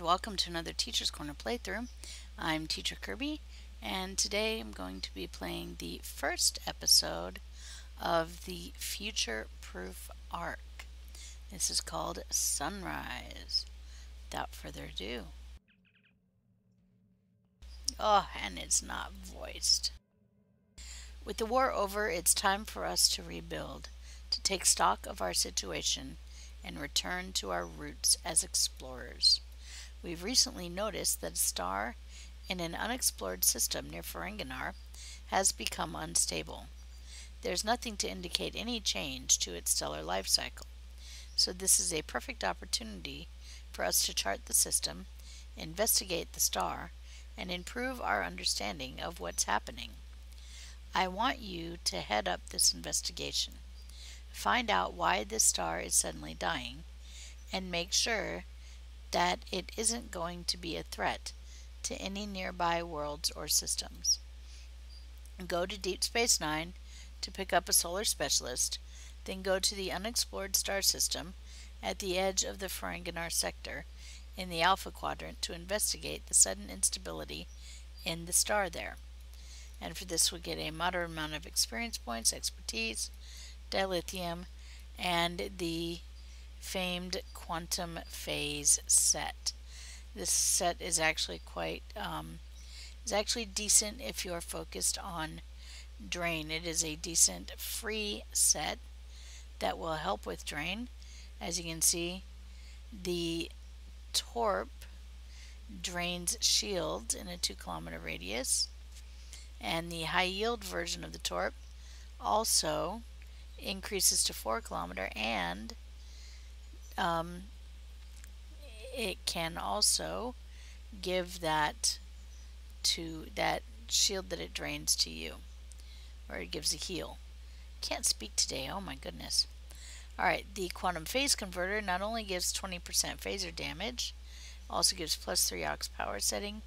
welcome to another Teacher's Corner playthrough. I'm Teacher Kirby, and today I'm going to be playing the first episode of the Future Proof arc. This is called Sunrise. Without further ado. Oh, and it's not voiced. With the war over, it's time for us to rebuild, to take stock of our situation, and return to our roots as explorers. We've recently noticed that a star in an unexplored system near Ferenginar has become unstable. There's nothing to indicate any change to its stellar life cycle, so this is a perfect opportunity for us to chart the system, investigate the star, and improve our understanding of what's happening. I want you to head up this investigation. Find out why this star is suddenly dying, and make sure that it isn't going to be a threat to any nearby worlds or systems. Go to Deep Space Nine to pick up a solar specialist, then go to the unexplored star system at the edge of the Ferenginar sector in the Alpha Quadrant to investigate the sudden instability in the star there. And for this we'll get a moderate amount of experience points, expertise, dilithium, and the famed quantum phase set. This set is actually decent if you're focused on drain. It is a decent free set that will help with drain. As you can see, the torp drains shields in a 2-kilometer radius, and the high yield version of the torp also increases to 4-kilometer, and it can also give that shield that it drains to you, or it gives a heal. Can't speak today, oh my goodness. Alright, the quantum phase converter not only gives 20% phaser damage, also gives +3 aux power setting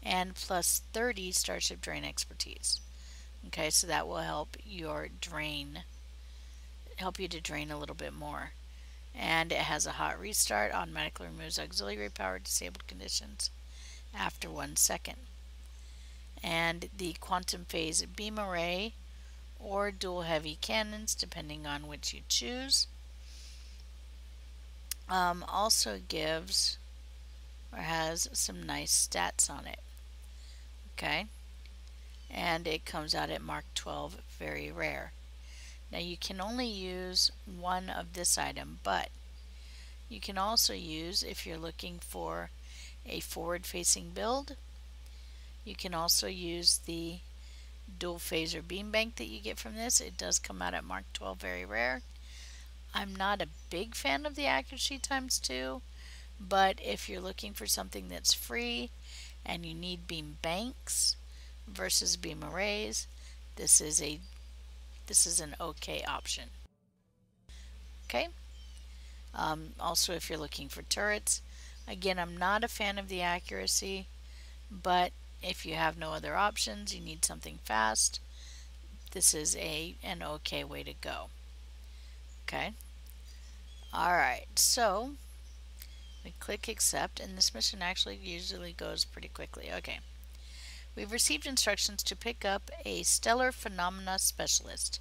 and +30 starship drain expertise. Okay, so that will help you to drain a little bit more. And it has a hot restart, automatically removes auxiliary power disabled conditions after 1 second. And the quantum phase beam array or dual heavy cannons, depending on which you choose, also gives or has some nice stats on it. Okay, and it comes out at Mark 12, very rare. Now you can only use one of this item, but you can also use, if you're looking for a forward-facing build, you can also use the dual phaser beam bank that you get from this. It does come out at Mark 12, very rare. I'm not a big fan of the accuracy ×2, but if you're looking for something that's free and you need beam banks versus beam arrays, this is an okay option. Okay. Also, if you're looking for turrets, again, I'm not a fan of the accuracy, but if you have no other options, you need something fast, this is an okay way to go. Okay. Alright, so we click accept, and this mission actually usually goes pretty quickly. Okay. We've received instructions to pick up a stellar phenomena specialist,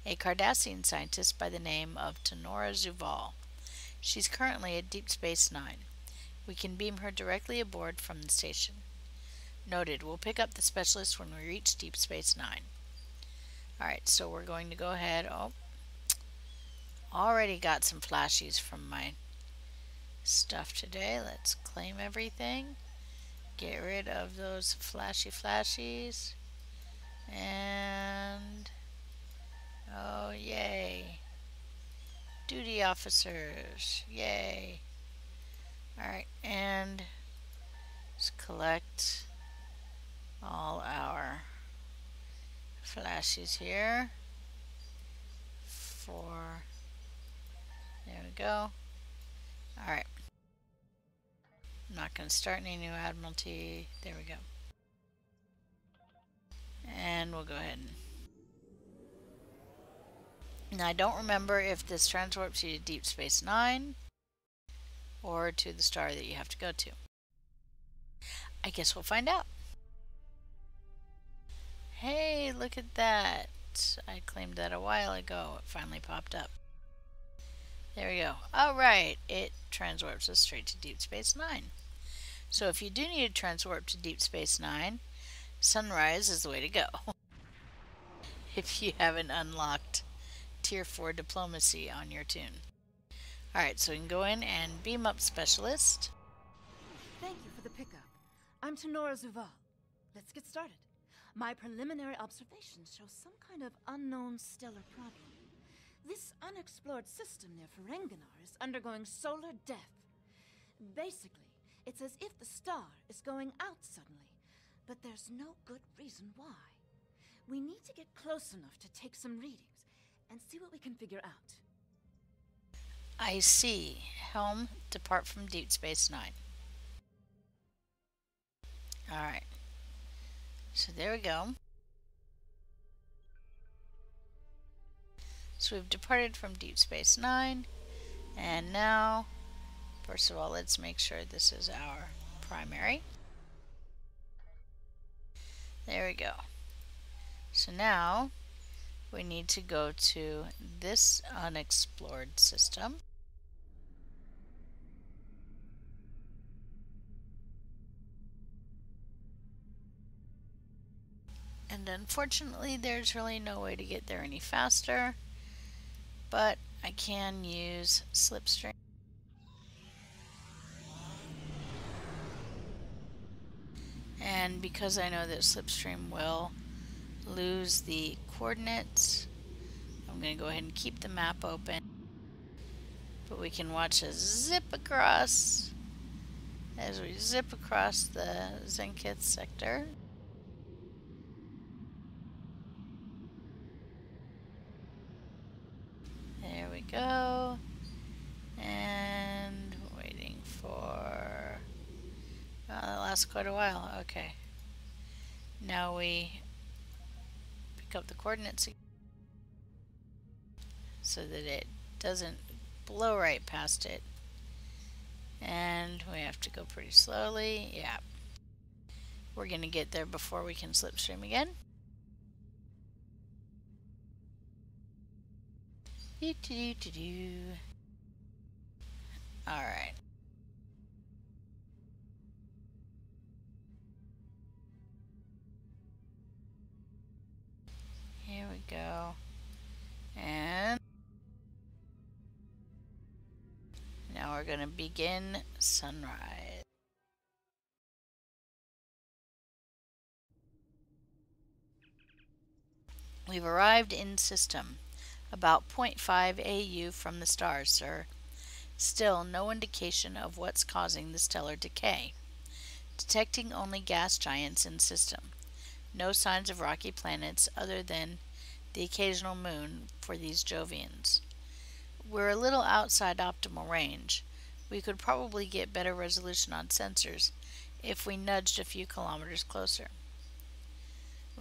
a Cardassian scientist by the name of Tenora Zuval. She's currently at Deep Space Nine. We can beam her directly aboard from the station. Noted. We'll pick up the specialist when we reach Deep Space Nine. Alright, so we're going to go ahead. Oh, already got some flashies from my stuff today. Let's claim everything. Get rid of those flashies. And oh, yay. Duty officers. Yay. Alright, and let's collect all our flashies here. There we go. Alright. I'm not going to start any new Admiralty. There we go. And we'll go ahead. Now I don't remember if this transports you to Deep Space Nine or to the star that you have to go to. I guess we'll find out. Hey, look at that. I claimed that a while ago. It finally popped up. There we go. Alright, it transwarps us straight to Deep Space Nine. So if you do need to transwarp to Deep Space Nine, Sunrise is the way to go. If you haven't unlocked Tier 4 Diplomacy on your tune. Alright, so we can go in and beam up Specialist. Thank you for the pickup. I'm Tenora Zuval. Let's get started. My preliminary observations show some kind of unknown stellar problem. This unexplored system near Ferenginar is undergoing solar death. Basically, it's as if the star is going out suddenly, but there's no good reason why. We need to get close enough to take some readings and see what we can figure out. I see. Helm, depart from Deep Space Nine. Alright. So there we go. So we've departed from Deep Space Nine. And now, first of all, let's make sure this is our primary. There we go. So now, we need to go to this unexplored system. And unfortunately, there's really no way to get there any faster, but I can use Slipstream. And because I know that Slipstream will lose the coordinates, I'm going to go ahead and keep the map open. But we can watch us zip across as we zip across the Zenkith sector. There we go. And waiting for... Oh, that lasts quite a while. Okay. Now we pick up the coordinates so that it doesn't blow right past it. And we have to go pretty slowly. Yeah. We're going to get there before we can slipstream again. Alright. Here we go. And now we're going to begin sunrise. We've arrived in system. About 0.5 AU from the stars, sir. Still no indication of what's causing the stellar decay. Detecting only gas giants in system. No signs of rocky planets other than the occasional moon for these Jovians. We're a little outside optimal range. We could probably get better resolution on sensors if we nudged a few kilometers closer.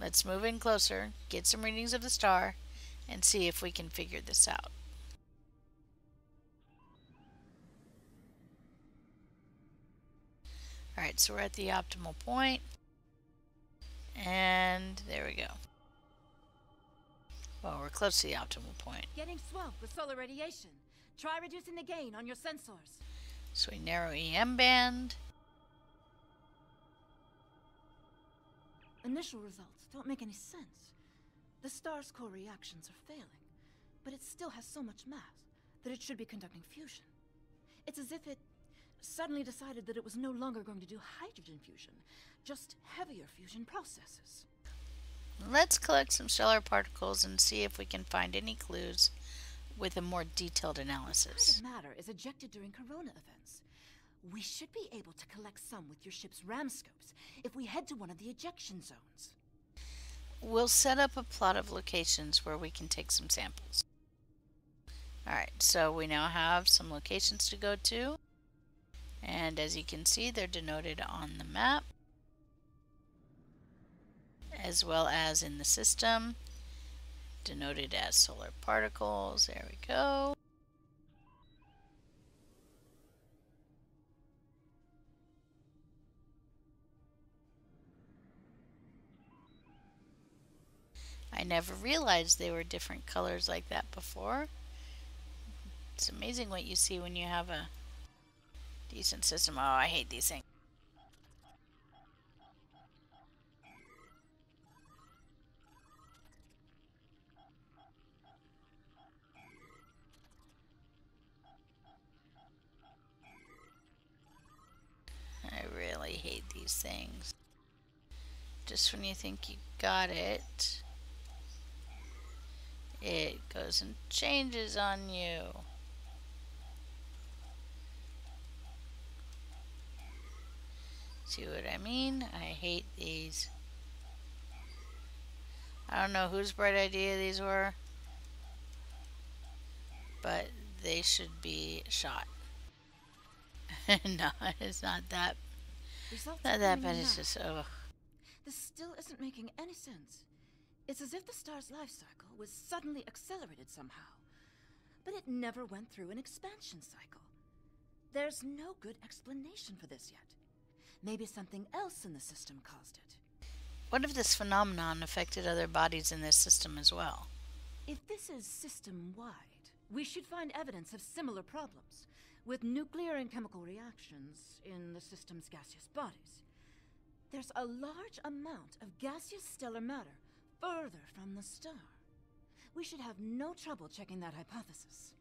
Let's move in closer, get some readings of the star, and see if we can figure this out. Alright, so we're at the optimal point. And there we go. Well, we're close to the optimal point. Getting swamped with solar radiation. Try reducing the gain on your sensors. So we narrow EM band. Initial results don't make any sense. The star's core reactions are failing, but it still has so much mass that it should be conducting fusion. It's as if it suddenly decided that it was no longer going to do hydrogen fusion, just heavier fusion processes. Let's collect some stellar particles and see if we can find any clues with a more detailed analysis. What kind of matter is ejected during corona events? We should be able to collect some with your ship's ram scopes if we head to one of the ejection zones. We'll set up a plot of locations where we can take some samples. Alright, so we now have some locations to go to. And as you can see, they're denoted on the map, as well as in the system, denoted as solar particles. There we go. I never realized they were different colors like that before. It's amazing what you see when you have a decent system. Oh, I hate these things. I really hate these things. Just when you think you got it, it goes and changes on you. See what I mean? I hate these. I don't know whose bright idea these were, but they should be shot. No, it's not that. Results Not are that coming bad. in It's now. just, ugh. This still isn't making any sense. It's as if the star's life cycle was suddenly accelerated somehow. But it never went through an expansion cycle. There's no good explanation for this yet. Maybe something else in the system caused it. What if this phenomenon affected other bodies in this system as well? If this is system-wide, we should find evidence of similar problems, with nuclear and chemical reactions in the system's gaseous bodies. There's a large amount of gaseous stellar matter further from the star. We should have no trouble checking that hypothesis.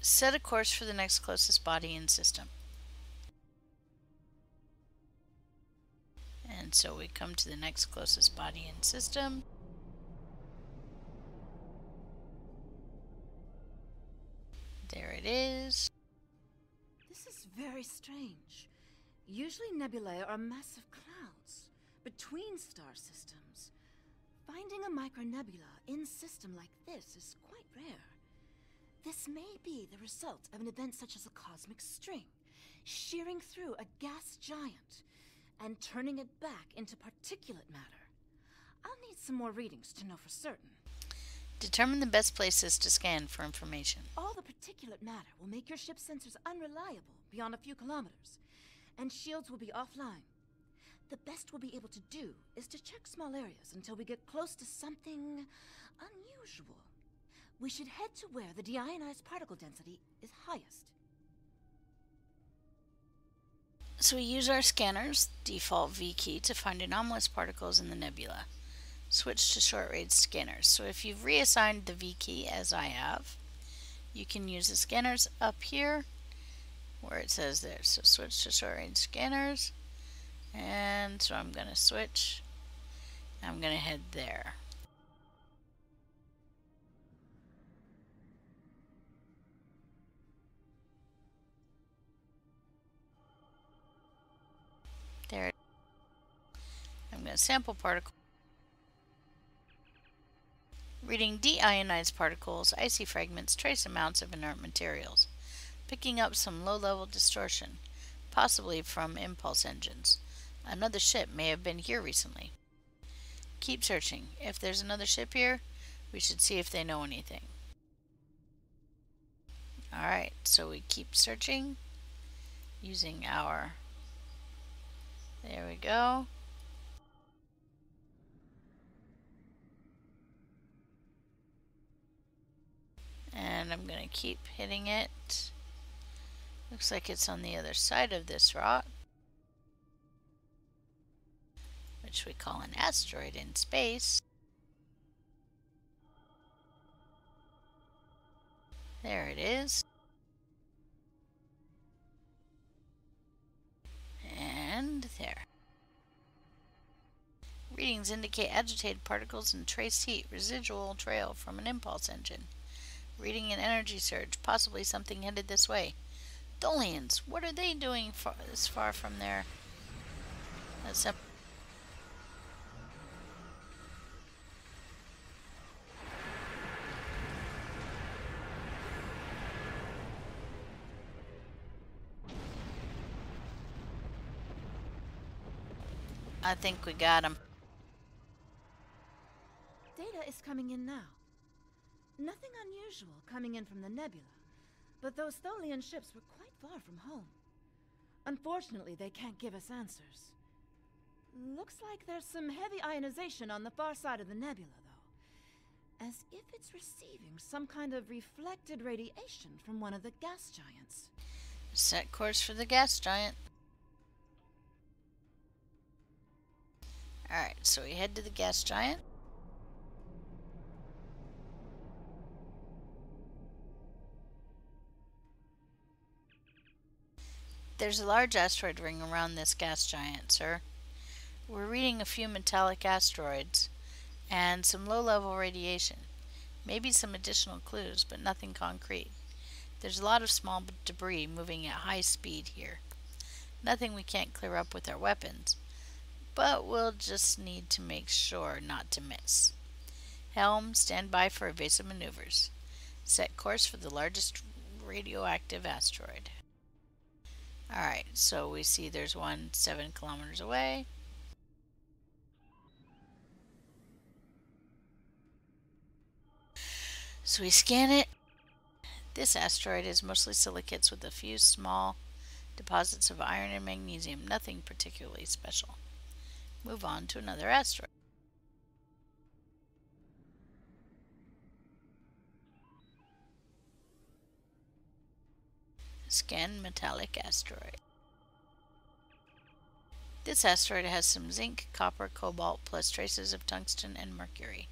Set a course for the next closest body in system. And so we come to the next closest body in system. There it is. This is very strange. Usually nebulae are massive clouds between star systems. Finding a micronebula in system like this is quite rare. This may be the result of an event such as a cosmic string, shearing through a gas giant and turning it back into particulate matter. I'll need some more readings to know for certain. Determine the best places to scan for information. All the particulate matter will make your ship's sensors unreliable beyond a few kilometers, and shields will be offline. The best we'll be able to do is to check small areas until we get close to something unusual. We should head to where the deionized particle density is highest. So we use our scanner's default V key to find anomalous particles in the nebula. Switch to short-range scanners. So if you've reassigned the V key, as I have, you can use the scanners up here where it says there. So switch to short-range scanners. And so I'm going to switch. I'm going to head there. There. I'm going to sample particle. Reading deionized particles, icy fragments, trace amounts of inert materials. Picking up some low-level distortion, possibly from impulse engines. Another ship may have been here recently. Keep searching. If there's another ship here, we should see if they know anything. Alright, so we keep searching using our... There we go. And I'm going to keep hitting it. Looks like it's on the other side of this rock, which we call an asteroid in space. There it is. And there. Readings indicate agitated particles and trace heat, residual trail from an impulse engine. Reading an energy surge, possibly something headed this way. Tholians, what are they doing this far from there? That's up. I think we got him. Data is coming in now. Nothing unusual coming in from the nebula, but those Tholian ships were quite far from home. Unfortunately, they can't give us answers. Looks like there's some heavy ionization on the far side of the nebula, though. as if it's receiving some kind of reflected radiation from one of the gas giants. Set course for the gas giant. Alright, so we head to the gas giant. There's a large asteroid ring around this gas giant, sir. We're reading a few metallic asteroids and some low-level radiation. Maybe some additional clues, but nothing concrete. There's a lot of small debris moving at high speed here. Nothing we can't clear up with our weapons, but we'll just need to make sure not to miss. Helm, stand by for evasive maneuvers. Set course for the largest radioactive asteroid. Alright, so we see there's one 7 kilometers away. So we scan it. This asteroid is mostly silicates with a few small deposits of iron and magnesium, nothing particularly special. Move on to another asteroid. Scan metallic asteroid. This asteroid has some zinc, copper, cobalt, plus traces of tungsten and mercury.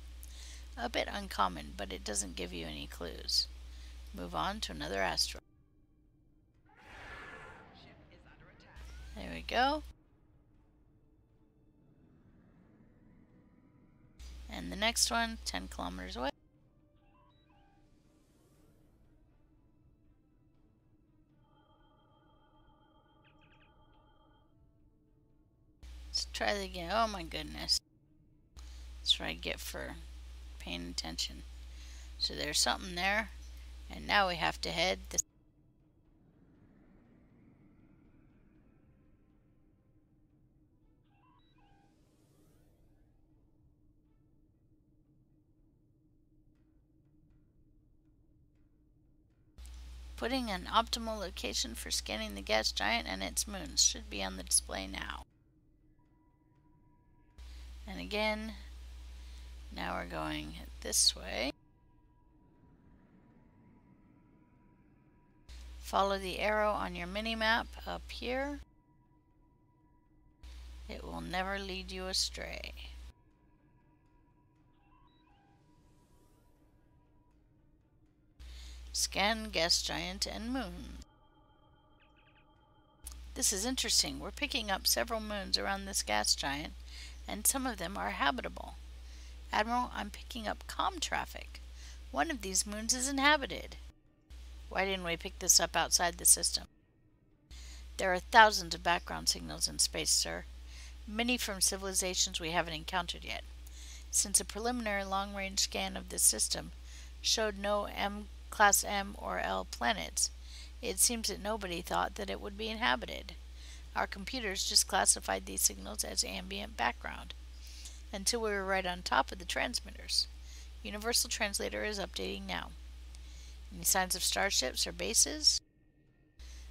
A bit uncommon, but it doesn't give you any clues. Move on to another asteroid. There we go. And the next one, 10 kilometers away. Let's try that again. Oh my goodness. That's what I get for paying attention. So there's something there. And now we have to head this. Putting an optimal location for scanning the gas giant and its moons should be on the display now. And again, now we're going this way. Follow the arrow on your mini-map up here. It will never lead you astray. Scan gas giant and moon. This is interesting. We're picking up several moons around this gas giant, and some of them are habitable. Admiral, I'm picking up comm traffic. One of these moons is inhabited. Why didn't we pick this up outside the system? There are thousands of background signals in space, sir. Many from civilizations we haven't encountered yet. Since a preliminary long-range scan of this system showed no Class M or L planets, it seems that nobody thought that it would be inhabited. Our computers just classified these signals as ambient background until we were right on top of the transmitters. Universal Translator is updating now. Any signs of starships or bases?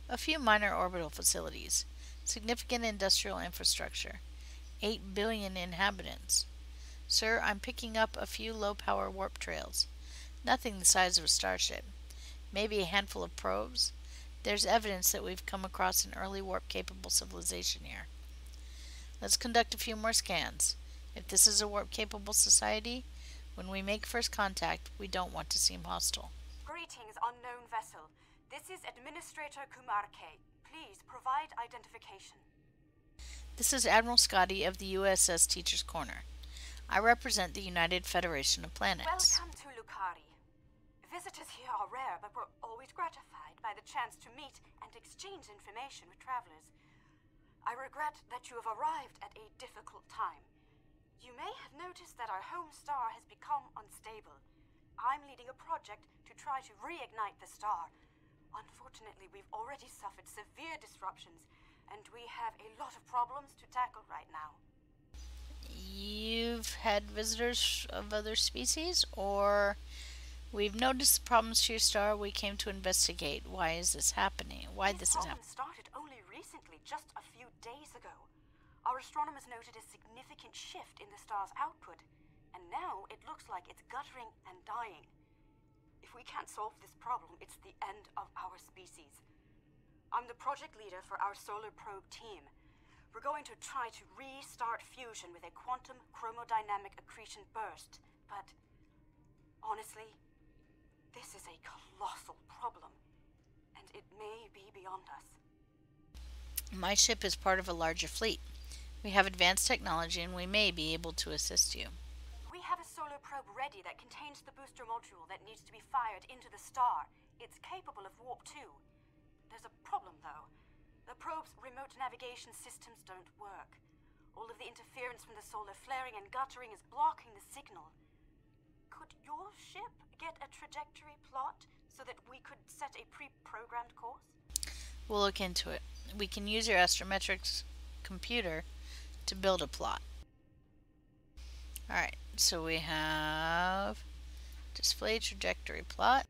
A few minor orbital facilities. Significant industrial infrastructure. 8 billion inhabitants. Sir, I'm picking up a few low-power warp trails. Nothing the size of a starship. Maybe a handful of probes. There's evidence that we've come across an early warp-capable civilization here. Let's conduct a few more scans. If this is a warp-capable society, when we make first contact, we don't want to seem hostile. Greetings, unknown vessel. This is Administrator Kumarke. Please provide identification. This is Admiral Scotty of the USS Teacher's Corner. I represent the United Federation of Planets. Welcome to Lukari. Visitors here are rare, but we're always gratified by the chance to meet and exchange information with travelers. I regret that you have arrived at a difficult time. You may have noticed that our home star has become unstable. I'm leading a project to try to reignite the star. Unfortunately, we've already suffered severe disruptions, and we have a lot of problems to tackle right now. You've had visitors of other species, or we've noticed the problems to your star, we came to investigate. Why is this happening? Why this is happening? These problems started only recently, just a few days ago. Our astronomers noted a significant shift in the star's output, and now it looks like it's guttering and dying. If we can't solve this problem, it's the end of our species. I'm the project leader for our solar probe team. We're going to try to restart fusion with a quantum chromodynamic accretion burst, but honestly, this is a colossal problem, and it may be beyond us. My ship is part of a larger fleet. We have advanced technology and we may be able to assist you. We have a solar probe ready that contains the booster module that needs to be fired into the star. It's capable of warp 2. There's a problem, though. The probe's remote navigation systems don't work. All of the interference from the solar flaring and guttering is blocking the signal. Could your ship get a trajectory plot so that we could set a pre-programmed course? We'll look into it. We can use your astrometrics computer to build a plot. Alright, so we have display trajectory plot.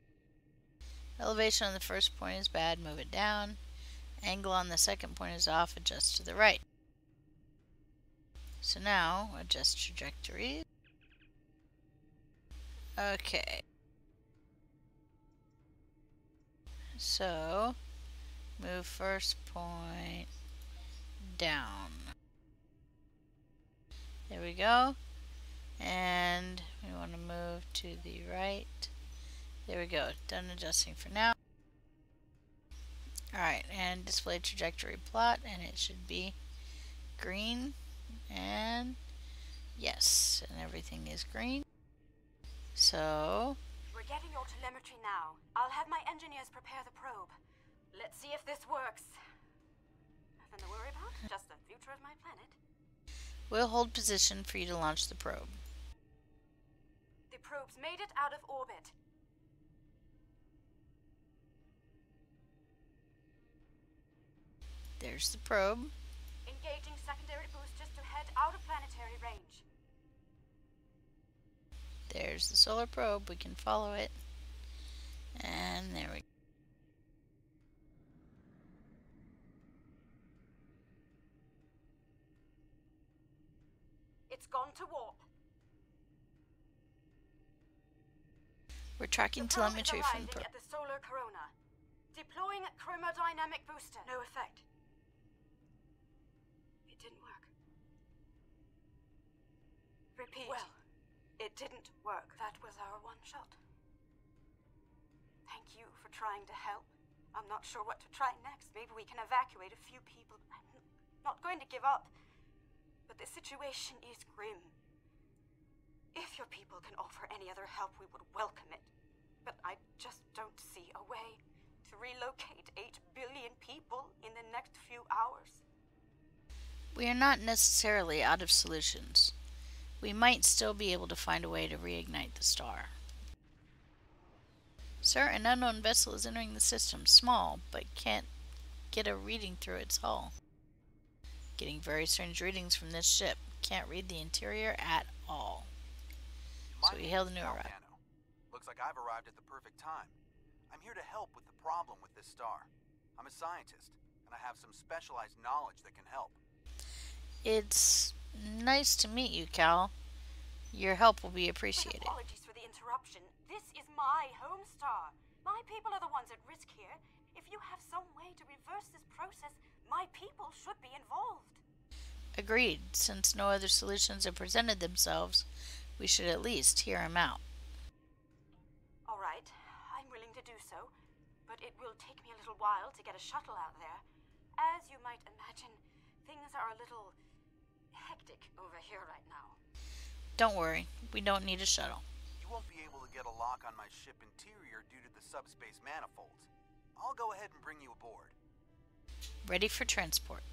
Elevation on the first point is bad, move it down. Angle on the second point is off, adjust to the right. So now, adjust trajectory. Okay. So, move first point down. There we go. And we want to move to the right. There we go. Done adjusting for now. Alright, and display trajectory plot, and it should be green. And yes, and everything is green. So, we're getting your telemetry now. I'll have my engineers prepare the probe. Let's see if this works. Nothing to worry about, just the future of my planet. we'll hold position for you to launch the probe. The probe's made it out of orbit. There's the probe. Engaging secondary boosters to head out of planetary range. There's the solar probe. We can follow it. And there we go. It's gone to warp. We're tracking The probe telemetry is from the arriving probe. at the solar corona. Deploying chromodynamic booster. No effect. It didn't work. Repeat. Well, it didn't work. That was our one shot. Thank you for trying to help. I'm not sure what to try next. Maybe we can evacuate a few people. I'm not going to give up. But the situation is grim. If your people can offer any other help, we would welcome it. But I just don't see a way to relocate 8 billion people in the next few hours. We are not necessarily out of solutions. We might still be able to find a way to reignite the star. Sir, an unknown vessel is entering the system. Small, but can't get a reading through its hull. Getting very strange readings from this ship. Can't read the interior at all. So we hail the new arrival. Looks like I've arrived at the perfect time. I'm here to help with the problem with this star. I'm a scientist, and I have some specialized knowledge that can help. It's nice to meet you, Cal. Your help will be appreciated. Apologies for the interruption. This is my home star. My people are the ones at risk here. If you have some way to reverse this process, my people should be involved. Agreed. Since no other solutions have presented themselves, we should at least hear him out. All right, I'm willing to do so, but it will take me a little while to get a shuttle out there. As you might imagine, things are a little hectic over here right now. Don't worry, we don't need a shuttle. You won't be able to get a lock on my ship interior due to the subspace manifolds. I'll go ahead and bring you aboard. Ready for transport.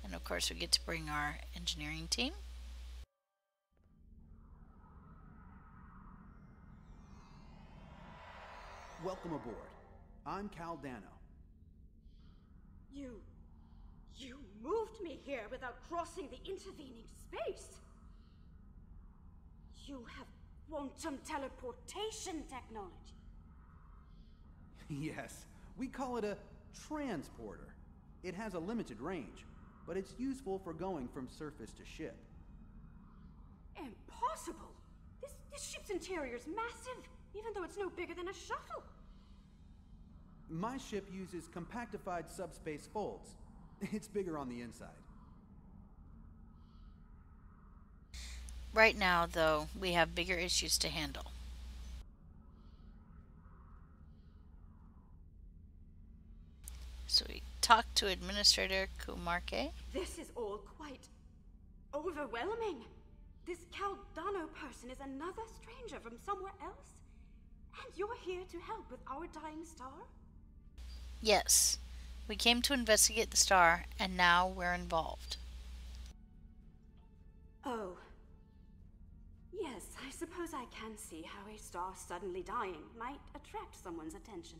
And of course we get to bring our engineering team. Welcome aboard. I'm Cal Dano. You moved me here without crossing the intervening space. You have quantum teleportation technology. Yes, we call it a transporter. It has a limited range, but it's useful for going from surface to ship. Impossible! This ship's interior is massive, even though it's no bigger than a shuttle. My ship uses compactified subspace folds. It's bigger on the inside. Right now, though, we have bigger issues to handle. So we talked to Administrator Kumarke. This is all quite overwhelming. This Caldano person is another stranger from somewhere else? And you're here to help with our dying star? Yes, we came to investigate the star, and now we're involved. Oh. Yes, I suppose I can see how a star suddenly dying might attract someone's attention.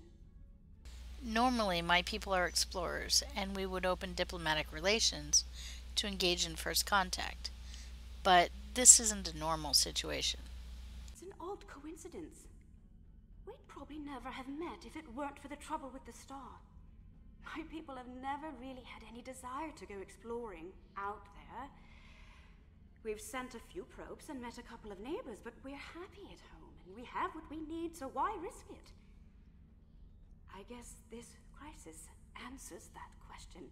Normally, my people are explorers, and we would open diplomatic relations to engage in first contact. But this isn't a normal situation. It's an odd coincidence. We'd probably never have met if it weren't for the trouble with the star. My people have never really had any desire to go exploring out there. We've sent a few probes and met a couple of neighbors, but we're happy at home, and we have what we need, so why risk it? I guess this crisis answers that question.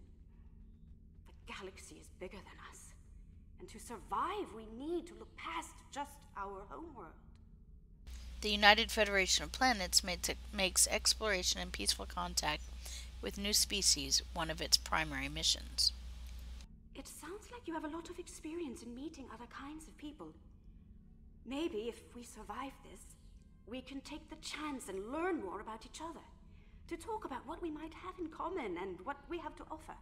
The galaxy is bigger than us, and to survive, we need to look past just our homeworld. The United Federation of Planets makes exploration and peaceful contact with new species one of its primary missions. It sounds like you have a lot of experience in meeting other kinds of people. Maybe if we survive this, we can take the chance and learn more about each other, to talk about what we might have in common and what we have to offer.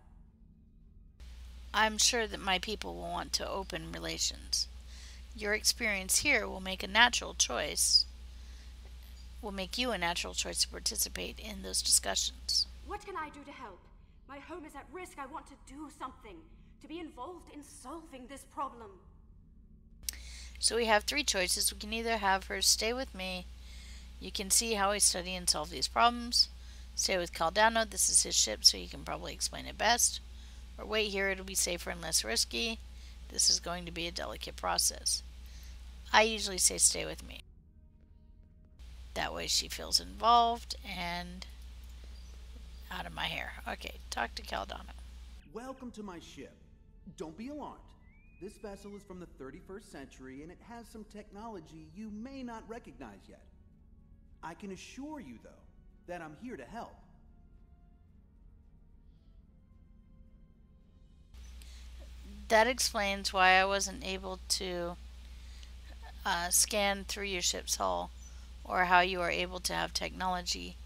I'm sure that my people will want to open relations. Your experience here will make you a natural choice to participate in those discussions. What can I do to help? My home is at risk. I want to do something, to be involved in solving this problem. So we have three choices. We can either have her stay with me. You can see how I study and solve these problems. Stay with Caldano. This is his ship, so he can probably explain it best. Or wait here. It'll be safer and less risky. This is going to be a delicate process. I usually say stay with me. That way she feels involved and out of my hair. Okay, talk to Caldano. Welcome to my ship. Don't be alarmed. This vessel is from the 31st century and it has some technology you may not recognize yet. I can assure you, though, that I'm here to help. That explains why I wasn't able to scan through your ship's hull, or how you are able to have technology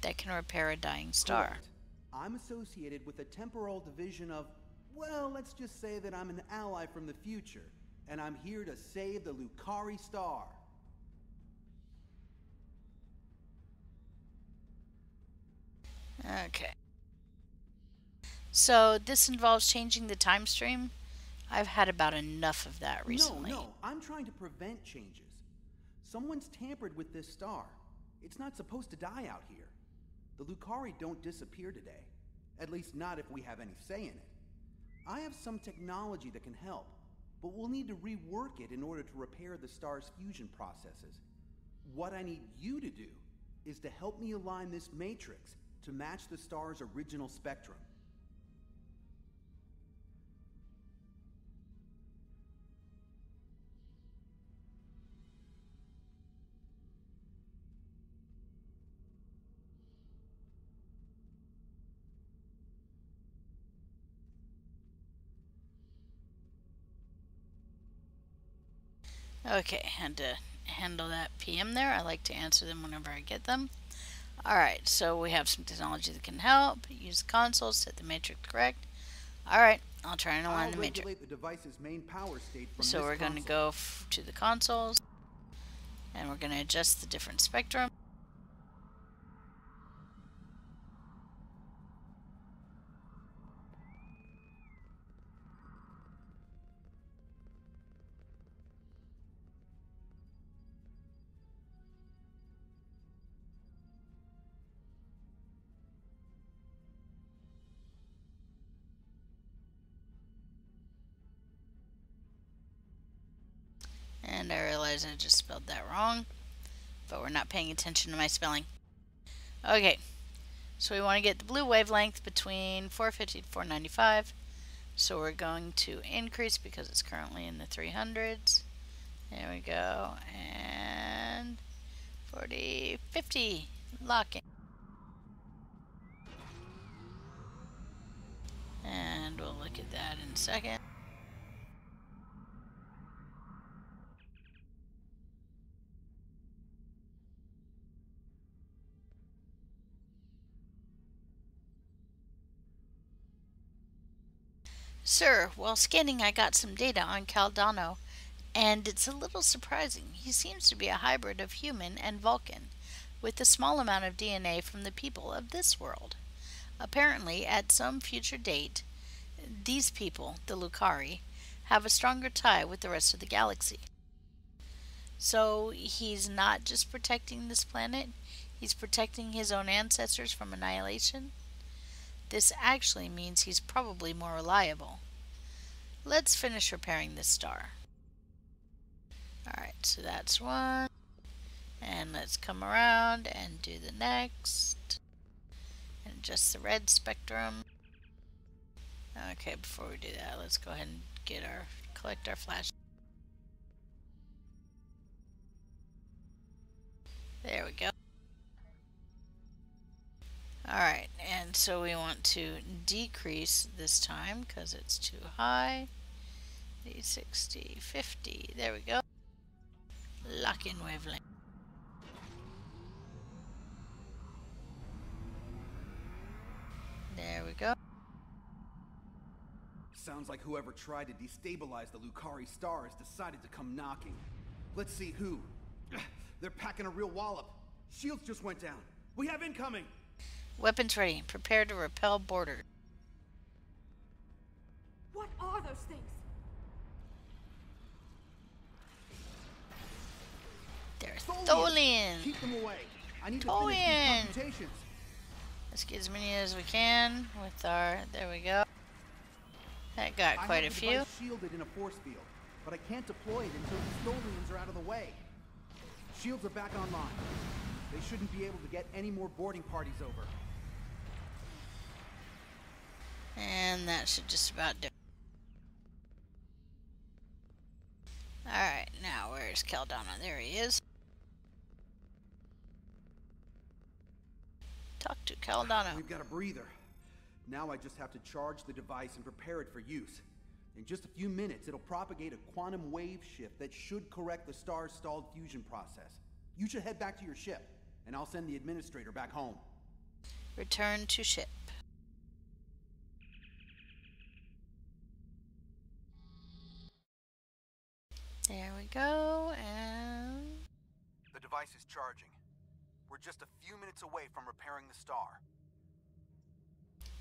that can repair a dying star. Correct. I'm associated with the temporal division of, well, let's just say that I'm an ally from the future, and I'm here to save the Lucari star. Okay. So this involves changing the time stream? I've had about enough of that recently. No, I'm trying to prevent changes. Someone's tampered with this star. It's not supposed to die out here. The Lucari don't disappear today. At least not if we have any say in it. I have some technology that can help, but we'll need to rework it in order to repair the star's fusion processes. What I need you to do is to help me align this matrix to match the star's original spectrum. Okay, had to handle that PM there. I like to answer them whenever I get them. Alright, so we have some technology that can help. Use the console, set the matrix correct. Alright, I'll try and align the matrix. The device's main power state from So we're going to go to the consoles, and we're going to adjust the different spectrum. And I realize I just spelled that wrong, but we're not paying attention to my spelling. Okay, so we want to get the blue wavelength between 450 to 495. So we're going to increase because it's currently in the 300s. There we go. And 40, 50. Lock in. And we'll look at that in a second. Sir, while scanning I got some data on Caldano, and it's a little surprising. He seems to be a hybrid of human and Vulcan, with a small amount of DNA from the people of this world. Apparently, at some future date, these people, the Lucari, have a stronger tie with the rest of the galaxy. So he's not just protecting this planet, he's protecting his own ancestors from annihilation. This actually means he's probably more reliable. Let's finish repairing this star. Alright, so that's one. And let's come around and do the next. And adjust the red spectrum. Okay, before we do that, let's go ahead and collect our flash. There we go. Alright, and so we want to decrease this time because it's too high. 60, 50, there we go. Lock in wavelength. There we go. Sounds like whoever tried to destabilize the Lucari star has decided to come knocking. Let's see who. They're packing a real wallop. Shields just went down. We have incoming! Weapons ready. Prepare to repel boarders. What are those things? They're Tholians! Tholians! Keep them away. I need to finish these computations. Let's get as many as we can with our... There we go. That got quite a few. I have the device shielded in a force field, but I can't deploy it until the Tholians are out of the way. Shields are back online. They shouldn't be able to get any more boarding parties over. And that should just about do it. Alright, now where's Caldana? There he is. Talk to Caldana. We've got a breather. Now I just have to charge the device and prepare it for use. In just a few minutes, it'll propagate a quantum wave shift that should correct the star's stalled fusion process. You should head back to your ship, and I'll send the administrator back home. Return to ship. There we go, and... The device is charging. We're just a few minutes away from repairing the star.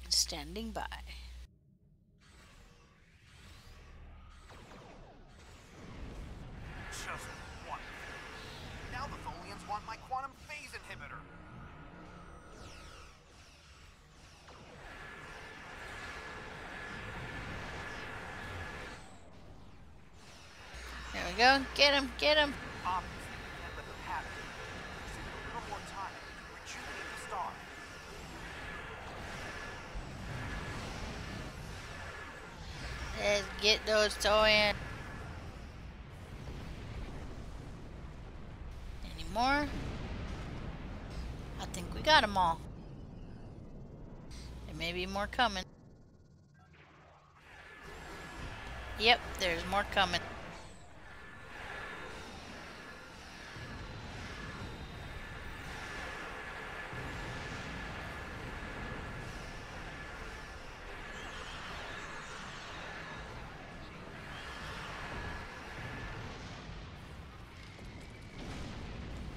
Standing by. Just one. Now the Tholians want my quantum phase inhibitor. There we go. Get him, get him. Obviously, we can't let them have it. Just need a little more time to rejuvenate the star. Let's get those Tholians. Any more? I think we got them all. There may be more coming. Yep, there's more coming.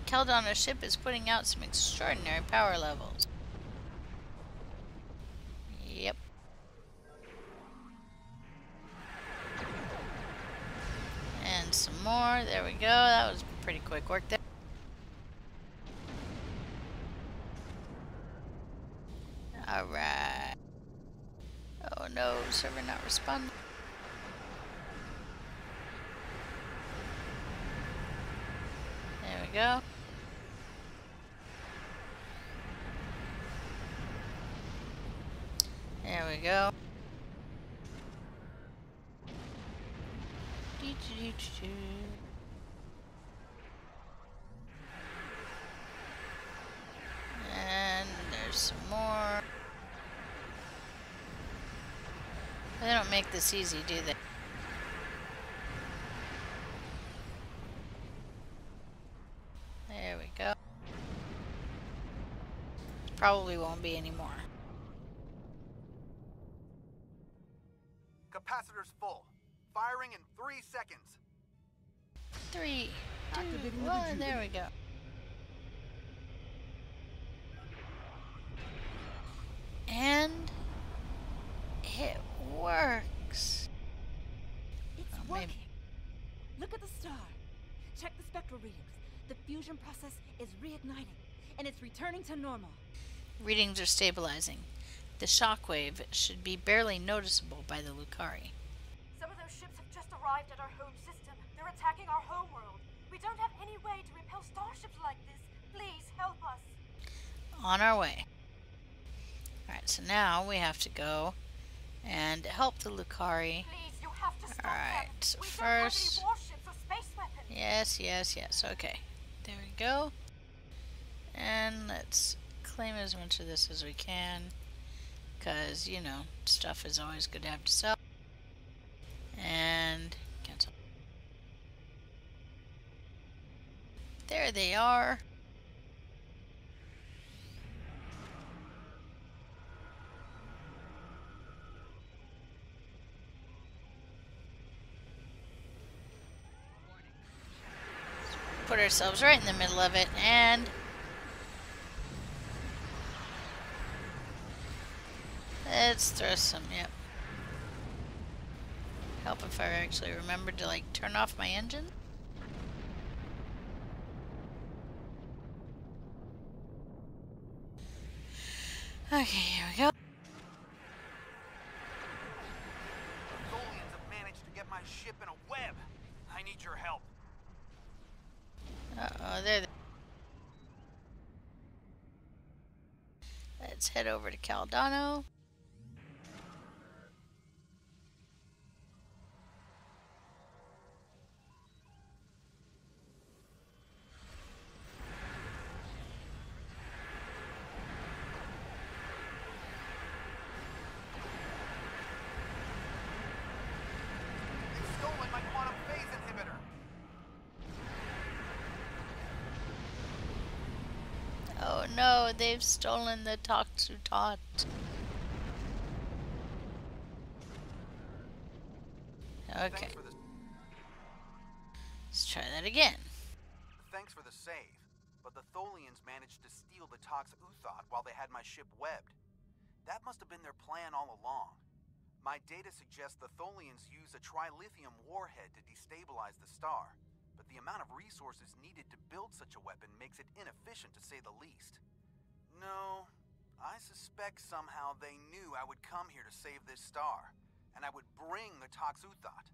Caldana's ship is putting out some extraordinary power levels. Yep. And some more. There we go. That was pretty quick work there. Alright. Oh no, server not responding. go. There we go. And there's some more. They don't make this easy, do they? There we go. Probably won't be anymore. Capacitor's full. Firing in 3 seconds. 3, 2, Activating the 1, there we rejuvenate. go. And it works. It's Oh, working. maybe. Look at the star. Check the spectral readings. The fusion process is reigniting, and it's returning to normal. Readings are stabilizing. The shockwave should be barely noticeable by the Lucari. Some of those ships have just arrived at our home system. They're attacking our homeworld. We don't have any way to repel starships like this. Please help us. On our way. Alright, so now we have to go and help the Lucari. Please, you have to stop Alright, them. so We first... don't have any warships or space weapons. Yes. Okay. There we go. And let's claim as much of this as we can. Because, you know, stuff is always good to have to sell. And cancel. There they are. Put ourselves right in the middle of it and let's throw some, yep. Help if I actually remembered to, like, turn off my engine. Okay, here we go. The Tholians have managed to get my ship in a web. I need your help. Uh-oh, there they... Let's head over to Caldano. They've stolen my quantum phase inhibitor. Oh no, they've stolen the Toxutot. Okay, Thanks for the let's try that again. Thanks for the save, but the Tholians managed to steal the Tox Uthot while they had my ship webbed. That must have been their plan all along. My data suggests the Tholians use a trilithium warhead to destabilize the star, but the amount of resources needed to build such a weapon makes it inefficient to say the least. No, I suspect somehow they knew I would come here to save this star, and I would bring the Tox Uthot.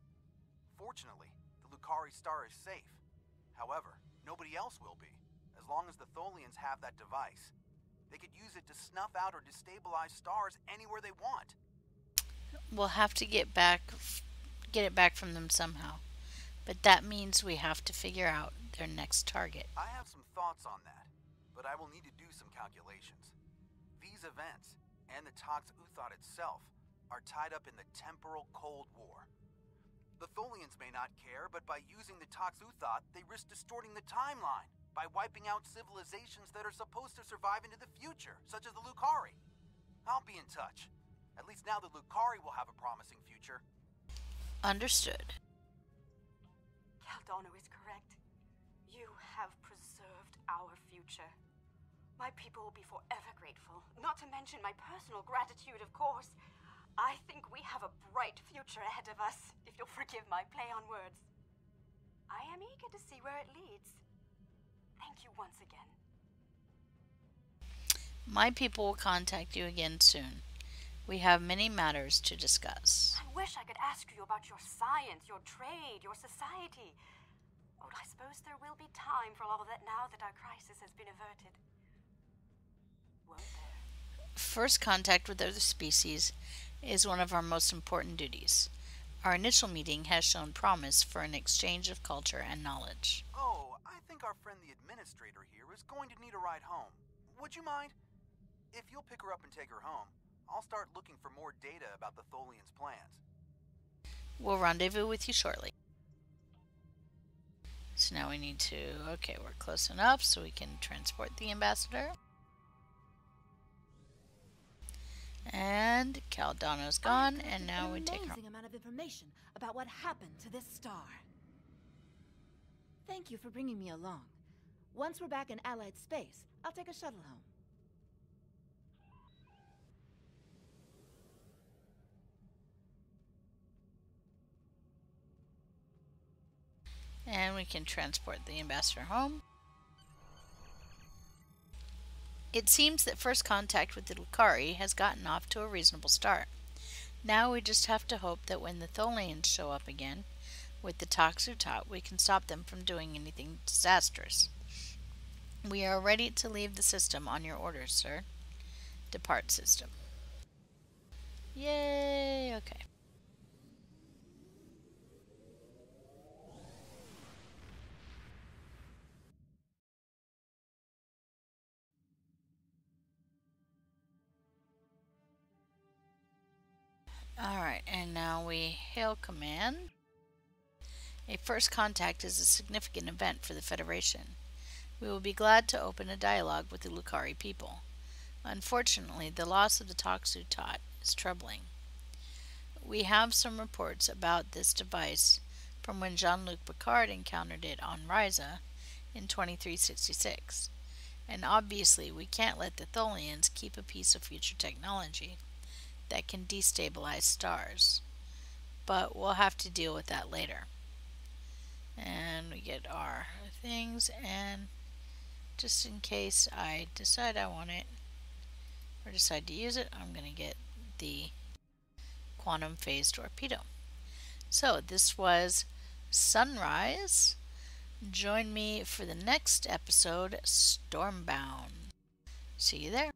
Fortunately, the Lucari star is safe. However, nobody else will be, as long as the Tholians have that device. They could use it to snuff out or destabilize stars anywhere they want. We'll have to get it back from them somehow. But that means we have to figure out their next target. I have some thoughts on that, but I will need to do some calculations. These events, and the Tox Uthot itself, are tied up in the Temporal Cold War. The Tholians may not care, but by using the Tox Uthot, they risk distorting the timeline by wiping out civilizations that are supposed to survive into the future, such as the Lucari. I'll be in touch. At least now the Lucari will have a promising future. Understood. Caldano is correct. You have preserved our future. My people will be forever grateful, not to mention my personal gratitude, of course. I think we have a bright future ahead of us, if you'll forgive my play on words. I am eager to see where it leads. Thank you once again. My people will contact you again soon. We have many matters to discuss. I wish I could ask you about your science, your trade, your society. Oh, I suppose there will be time for all of that now that our crisis has been averted. Won't there? First contact with other species is one of our most important duties. Our initial meeting has shown promise for an exchange of culture and knowledge. Oh, I think our friend the administrator here is going to need a ride home. Would you mind? If you'll pick her up and take her home, I'll start looking for more data about the Tholians' plans. We'll rendezvous with you shortly. So now we need to... Okay, we're close enough so we can transport the ambassador. And Caldano's gone, and now we take her. An amazing amount of information about what happened to this star. Thank you for bringing me along. Once we're back in Allied space, I'll take a shuttle home. And we can transport the ambassador home. It seems that first contact with the Lucari has gotten off to a reasonable start. Now we just have to hope that when the Tholians show up again with the Toxutot, we can stop them from doing anything disastrous. We are ready to leave the system on your orders, sir. Depart system. Yay! Okay. Alright, and now we hail command. A first contact is a significant event for the Federation. We will be glad to open a dialogue with the Lucari people. Unfortunately, the loss of the Toxutot is troubling. We have some reports about this device from when Jean-Luc Picard encountered it on Ryza in 2366. And obviously, we can't let the Tholians keep a piece of future technology that can destabilize stars. But we'll have to deal with that later. And we get our things, and just in case I decide I want it or decide to use it, I'm going to get the quantum phase torpedo. So this was Sunrise. Join me for the next episode, Stormbound. See you there.